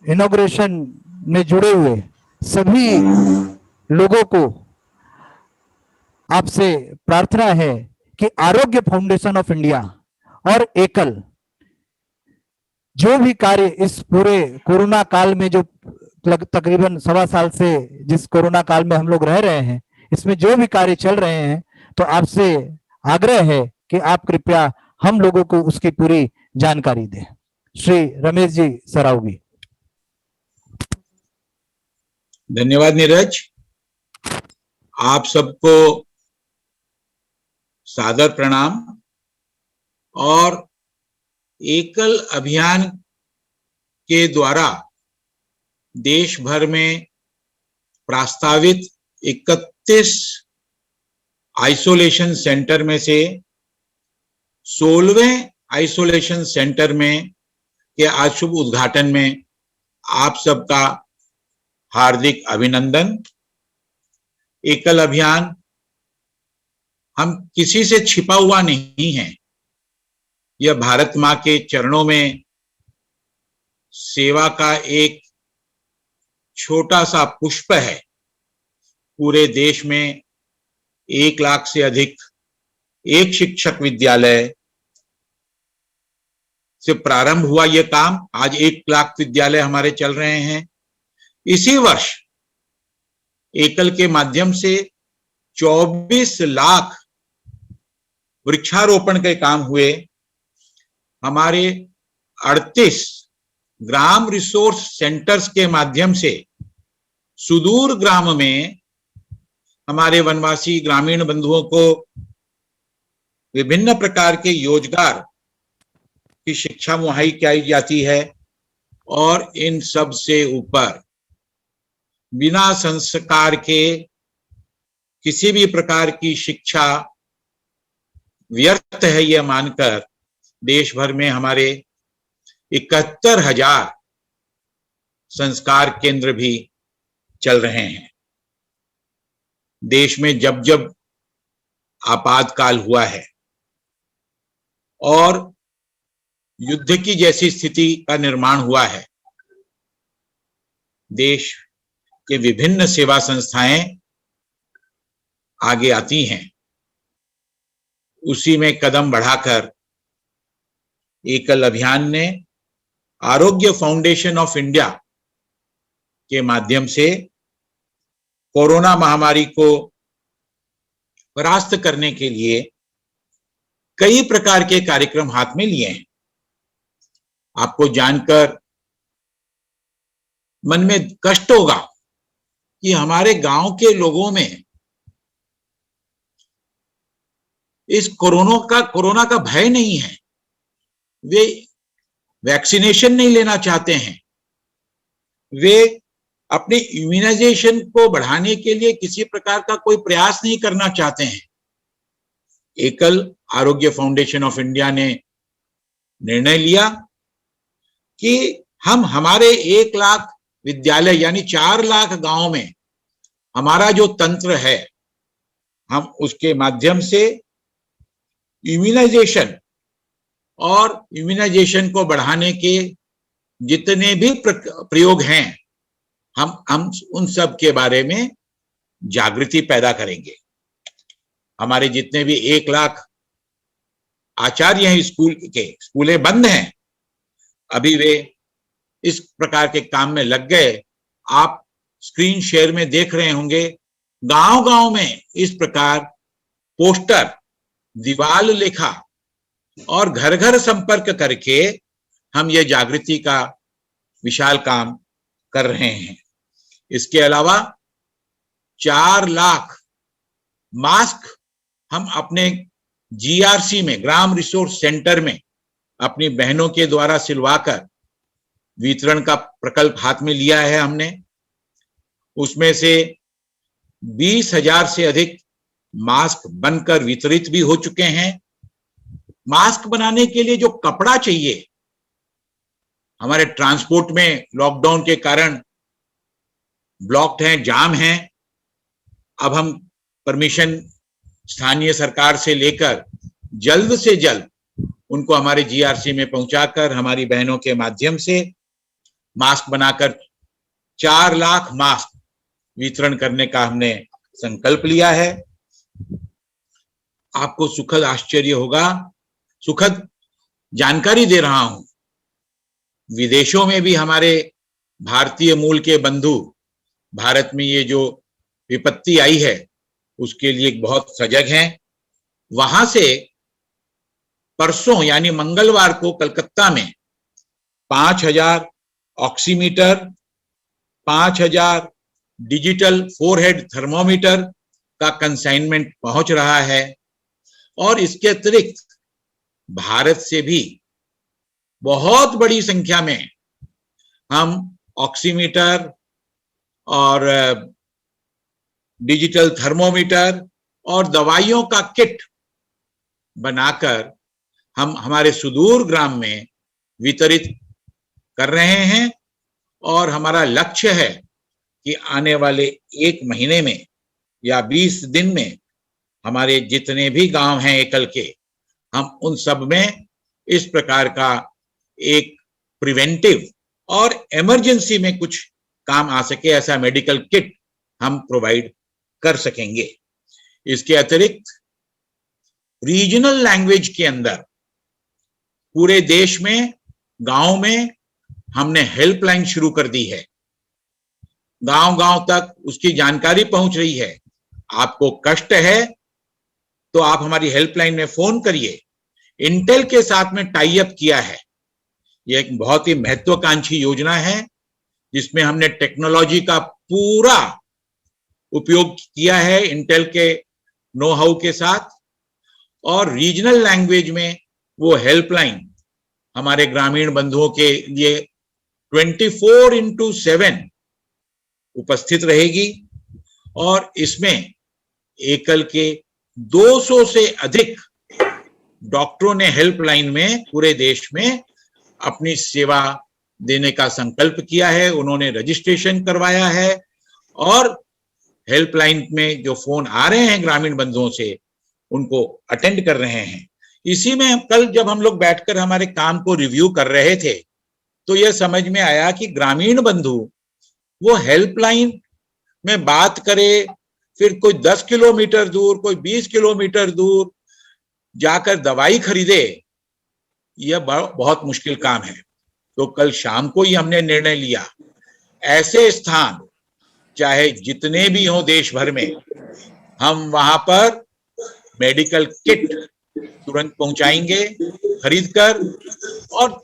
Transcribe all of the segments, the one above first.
Inauguration में जुड़े हुए सभी लोगों को आपसे प्रार्थना है कि आरोग्य फाउंडेशन ऑफ इंडिया और एकल जो भी कार्य इस पूरे कोरोना काल में, जो तकरीबन 1.25 साल से जिस कोरोना काल में हम लोग रह रहे हैं, इसमें जो भी कार्य चल रहे हैं, तो आपसे आग्रह है कि आप कृपया हम लोगों को उसकी पूरी जानकारी दें। श्री रमेश जी सरावगी। धन्यवाद नीरज। आप सबको सादर प्रणाम। और एकल अभियान के द्वारा देश भर में प्रस्तावित 31 आइसोलेशन सेंटर में से 16वें आइसोलेशन सेंटर में के आज शुभ उद्घाटन में आप सबका हार्दिक अभिनंदन। एकल अभियान हम किसी से छिपा हुआ नहीं है। यह भारत मां के चरणों में सेवा का एक छोटा सा पुष्प है। पूरे देश में 1 लाख से अधिक एक शिक्षक विद्यालय से प्रारंभ हुआ यह काम। आज 1 लाख विद्यालय हमारे चल रहे हैं। इसी वर्ष एकल के माध्यम से 24 लाख वृक्षारोपण के काम हुए। हमारे 38 ग्राम रिसोर्स सेंटर्स के माध्यम से सुदूर ग्राम में हमारे वनवासी ग्रामीण बंधुओं को विभिन्न प्रकार के रोजगार की शिक्षा मुहैया की जाती है। और इन सब से ऊपर बिना संस्कार के किसी भी प्रकार की शिक्षा व्यर्थ है, यह मानकर देश भर में हमारे 71,000 संस्कार केंद्र भी चल रहे हैं। देश में जब जब आपातकाल हुआ है और युद्ध की जैसी स्थिति का निर्माण हुआ है, देश के विभिन्न सेवा संस्थाएं आगे आती हैं। उसी में कदम बढ़ाकर एकल अभियान ने आरोग्य फाउंडेशन ऑफ इंडिया के माध्यम से कोरोना महामारी को परास्त करने के लिए कई प्रकार के कार्यक्रम हाथ में लिए हैं। आपको जानकर मन में कष्ट होगा कि हमारे गांव के लोगों में इस कोरोना का भय नहीं है। वे वैक्सीनेशन नहीं लेना चाहते हैं। वे अपने इम्यूनाइजेशन को बढ़ाने के लिए किसी प्रकार का कोई प्रयास नहीं करना चाहते हैं। एकल आरोग्य फाउंडेशन ऑफ इंडिया ने निर्णय लिया कि हम हमारे 1 लाख विद्यालय यानी 4 लाख गांव में हमारा जो तंत्र है, हम उसके माध्यम से इम्यूनाइजेशन और इम्यूनाइजेशन को बढ़ाने के जितने भी प्रयोग हैं, हम उन सब के बारे में जागृति पैदा करेंगे। हमारे जितने भी 1 लाख आचार्य हैं स्कूलें बंद हैं, अभी वे इस प्रकार के काम में लग गए। आप स्क्रीन शेयर में देख रहे होंगे, गांव-गांव में इस प्रकार पोस्टर, दीवाल लिखा और घर-घर संपर्क करके हम ये जागृति का विशाल काम कर रहे हैं। इसके अलावा 4 लाख मास्क हम अपने जीआरसी में, ग्राम रिसोर्स सेंटर में, अपनी बहनों के द्वारा सिलवाकर वितरण का प्रकल्प हाथ में लिया है हमने। उसमें से 20,000 से अधिक मास्क बनकर वितरित भी हो चुके हैं। मास्क बनाने के लिए जो कपड़ा चाहिए, हमारे ट्रांसपोर्ट में लॉकडाउन के कारण ब्लॉक्ड हैं, जाम हैं। अब हम परमिशन स्थानीय सरकार से लेकर जल्द से जल्द उनको हमारे जीआरसी में पहुंचाकर हमारी बहनों के माध्यम से मास्क बनाकर 4 लाख मास्क वितरण करने का हमने संकल्प लिया है। आपको सुखद आश्चर्य होगा, सुखद जानकारी दे रहा हूं, विदेशों में भी हमारे भारतीय मूल के बंधु भारत में ये जो विपत्ति आई है उसके लिए बहुत सजग हैं। वहां से परसों यानी मंगलवार को कलकत्ता में 5,000 ऑक्सीमीटर, 5,000 डिजिटल फोरहेड थर्मोमीटर का कंसाइनमेंट पहुंच रहा है। और इसके अतिरिक्त भारत से भी बहुत बड़ी संख्या में हम ऑक्सीमीटर और डिजिटल थर्मोमीटर और दवाइयों का किट बनाकर हम हमारे सुदूर ग्राम में वितरित कर रहे हैं। और हमारा लक्ष्य है कि आने वाले 1 महीने में या 20 दिन में हमारे जितने भी गांव हैं एकल के, हम उन सब में इस प्रकार का एक प्रिवेंटिव और इमरजेंसी में कुछ काम आ सके ऐसा मेडिकल किट हम प्रोवाइड कर सकेंगे। इसके अतिरिक्त रीजनल लैंग्वेज के अंदर पूरे देश में गांव में हमने हेल्पलाइन शुरू कर दी है। गांव-गांव तक उसकी जानकारी पहुंच रही है। आपको कष्ट है तो आप हमारी हेल्पलाइन में फोन करिए। इंटेल के साथ में टाई अप किया है। यह एक बहुत ही महत्वाकांक्षी योजना है जिसमें हमने टेक्नोलॉजी का पूरा उपयोग किया है इंटेल के नो हाउ के साथ। और रीजनल लैंग्वेज में वो हेल्पलाइन हमारे ग्रामीण बंधुओं के लिए 24x7 उपस्थित रहेगी। और इसमें एकल के 200 से अधिक डॉक्टरों ने हेल्पलाइन में पूरे देश में अपनी सेवा देने का संकल्प किया है। उन्होंने रजिस्ट्रेशन करवाया है और हेल्पलाइन में जो फोन आ रहे हैं ग्रामीण बंधुओं से उनको अटेंड कर रहे हैं। इसी में कल जब हम लोग बैठकर हमारे काम को रिव्यू कर रहे थे तो यह समझ में आया कि ग्रामीण बंधु वो हेल्पलाइन में बात करे, फिर कोई 10 किलोमीटर दूर, कोई 20 किलोमीटर दूर जाकर दवाई खरीदे, यह बहुत मुश्किल काम है। तो कल शाम को ही हमने निर्णय लिया, ऐसे स्थान चाहे जितने भी हों देश भर में, हम वहां पर मेडिकल किट तुरंत पहुंचाएंगे खरीदकर और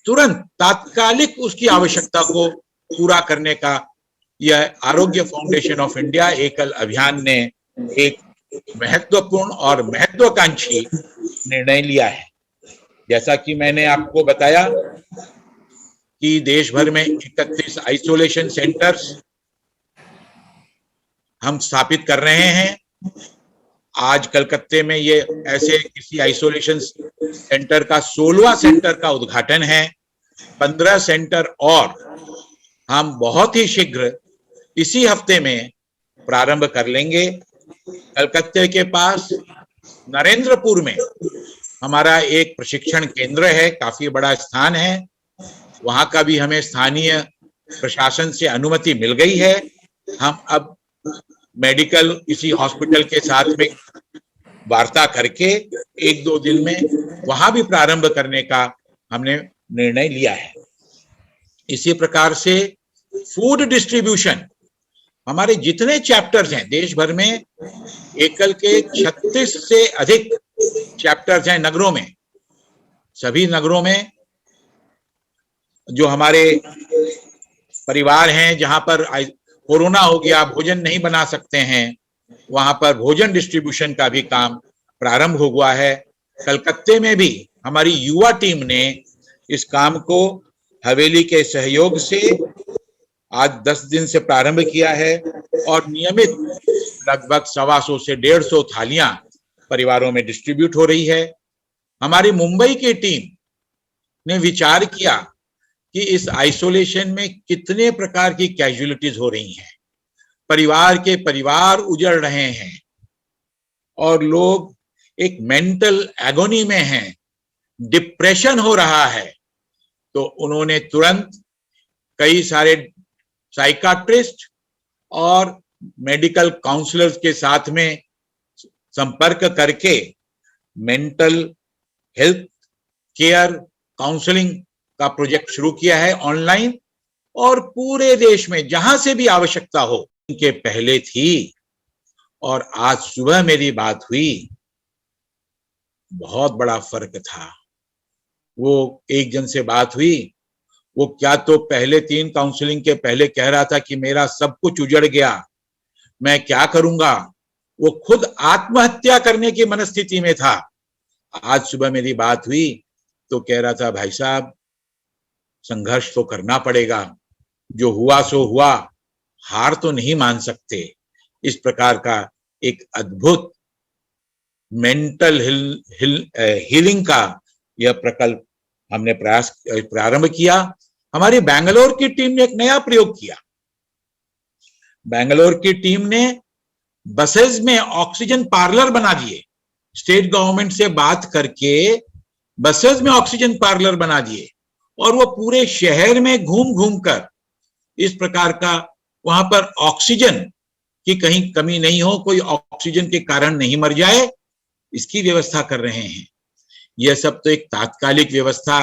तुरंत तात्कालिक उसकी आवश्यकता को पूरा करने का यह आरोग्य फाउंडेशन ऑफ इंडिया एकल अभियान ने एक महत्वपूर्ण और महत्वाकांक्षी निर्णय लिया है। जैसा कि मैंने आपको बताया कि देश भर में 31 आइसोलेशन सेंटर्स हम स्थापित कर रहे हैं। आज कलकत्ते में ये ऐसे किसी आइसोलेशन सेंटर का 16वां सेंटर का उद्घाटन है। 15 सेंटर और हम बहुत ही शीघ्र इसी हफ्ते में प्रारंभ कर लेंगे। कलकत्ते के पास नरेंद्रपुर में हमारा एक प्रशिक्षण केंद्र है, काफी बड़ा स्थान है। वहां का भी हमें स्थानीय प्रशासन से अनुमति मिल गई है। हम अब मेडिकल किसी हॉस्पिटल के साथ में वार्ता करके 1-2 दिन में वहां भी प्रारंभ करने का हमने निर्णय लिया है। इसी प्रकार से फूड डिस्ट्रीब्यूशन, हमारे जितने चैप्टर्स हैं देश भर में, एकल के 36 से अधिक चैप्टर्स हैं नगरों में। सभी नगरों में जो हमारे परिवार हैं जहां पर कोरोना हो गया, भोजन नहीं बना सकते हैं, वहां पर भोजन डिस्ट्रीब्यूशन का भी काम प्रारंभ हुआ है। कलकत्ते में भी हमारी युवा टीम ने इस काम को हवेली के सहयोग से आज 10 दिन से प्रारंभ किया है और नियमित लगभग 125 से 150 थालियां परिवारों में डिस्ट्रीब्यूट हो रही है। हमारी मुंबई की टीम ने विचार किया कि इस आइसोलेशन में कितने प्रकार की कैजुअलिटीज हो रही हैं, परिवार के परिवार उजड़ रहे हैं और लोग एक मेंटल एगोनी में हैं, डिप्रेशन हो रहा है। तो उन्होंने तुरंत कई सारे साइकाट्रिस्ट और मेडिकल काउंसलर्स के साथ में संपर्क करके मेंटल हेल्थ केयर काउंसलिंग का प्रोजेक्ट शुरू किया है ऑनलाइन, और पूरे देश में जहां से भी आवश्यकता हो उनके पहले थी। और आज सुबह मेरी बात हुई, बहुत बड़ा फर्क था। वो एक जन से बात हुई, वो क्या तो पहले 3 काउंसलिंग के पहले कह रहा था कि मेरा सब कुछ उजड़ गया, मैं क्या करूंगा, वो खुद आत्महत्या करने की मनस्थिति में था। आज सुबह मेरी बात हुई तो कह रहा था, भाई साहब संघर्ष तो करना पड़ेगा, जो हुआ सो हुआ, हार तो नहीं मान सकते। इस प्रकार का एक अद्भुत मेंटल हीलिंग का यह प्रकल्प हमने प्रारंभ किया। हमारी बैंगलोर की टीम ने एक नया प्रयोग किया। बैंगलोर की टीम ने बसेस में ऑक्सीजन पार्लर बना दिए। स्टेट गवर्नमेंट से बात करके बसेस में ऑक्सीजन पार्लर बना दिए, और वो पूरे शहर में घूम घूम कर इस प्रकार का वहां पर ऑक्सीजन की कहीं कमी नहीं हो, कोई ऑक्सीजन के कारण नहीं मर जाए, इसकी व्यवस्था कर रहे हैं। यह सब तो एक तात्कालिक व्यवस्था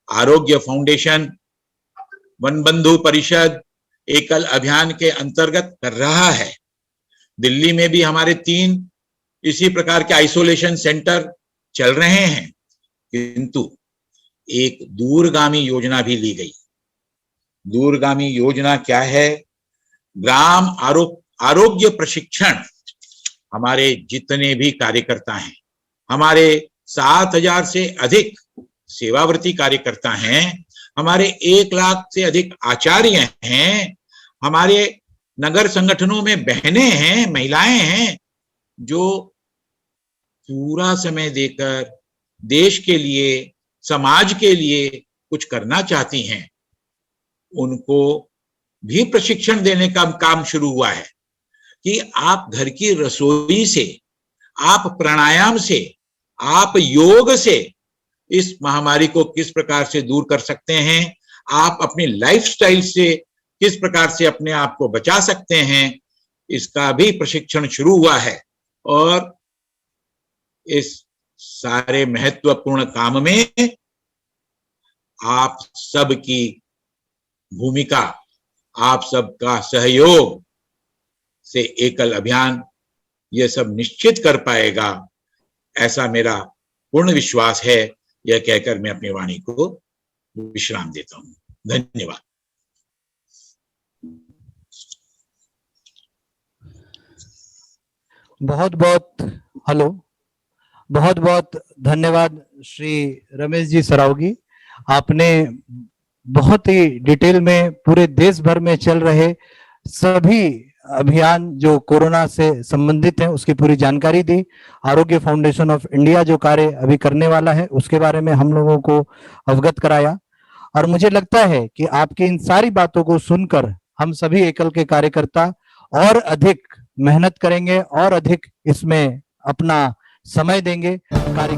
आरोग्य फाउंडेशन, वन बंधु परिषद, एकल अभियान के अंतर्गत कर रहा है। दिल्ली में भी हमारे 3 इसी प्रकार के आइसोलेशन सेंटर चल रहे हैं, किंतु एक दूरगामी योजना भी ली गई। दूरगामी योजना क्या है? ग्राम आरोग्य प्रशिक्षण। हमारे जितने भी कार्यकर्ता हैं, हमारे 7,000 से अधिक सेवावर्ती कार्यकर्ता हैं, हमारे 1 लाख से अधिक आचार्य हैं, हमारे नगर संगठनों में बहनें हैं, महिलाएं हैं, जो पूरा समय देकर देश के लिए, समाज के लिए कुछ करना चाहती हैं। उनको भी प्रशिक्षण देने का काम शुरू हुआ है कि आप घर की रसोई से, आप प्राणायाम से, आप योग से इस महामारी को किस प्रकार से दूर कर सकते हैं, आप अपनी लाइफस्टाइल से किस प्रकार से अपने आप को बचा सकते हैं, इसका भी प्रशिक्षण शुरू हुआ है। और इस सारे महत्वपूर्ण काम में आप सबकी भूमिका, आप सबका सहयोग से एकल अभियान यह सब निश्चित कर पाएगा, ऐसा मेरा पूर्ण विश्वास है। यह कहकर मैं अपनी वाणी को विश्राम देता हूं। धन्यवाद। बहुत बहुत धन्यवाद श्री रमेश जी सरावगी। आपने बहुत ही डिटेल में पूरे देश भर में चल रहे सभी अभियान जो कोरोना से संबंधित हैं उसकी पूरी जानकारी दी। आरोग्य फाउंडेशन ऑफ इंडिया जो कार्य अभी करने वाला है उसके बारे में हम लोगों को अवगत कराया, और मुझे लगता है कि आपकी इन सारी बातों को सुनकर हम सभी एकल के कार्यकर्ता और अधिक मेहनत करेंगे और अधिक इसमें अपना समय देंगे कार्य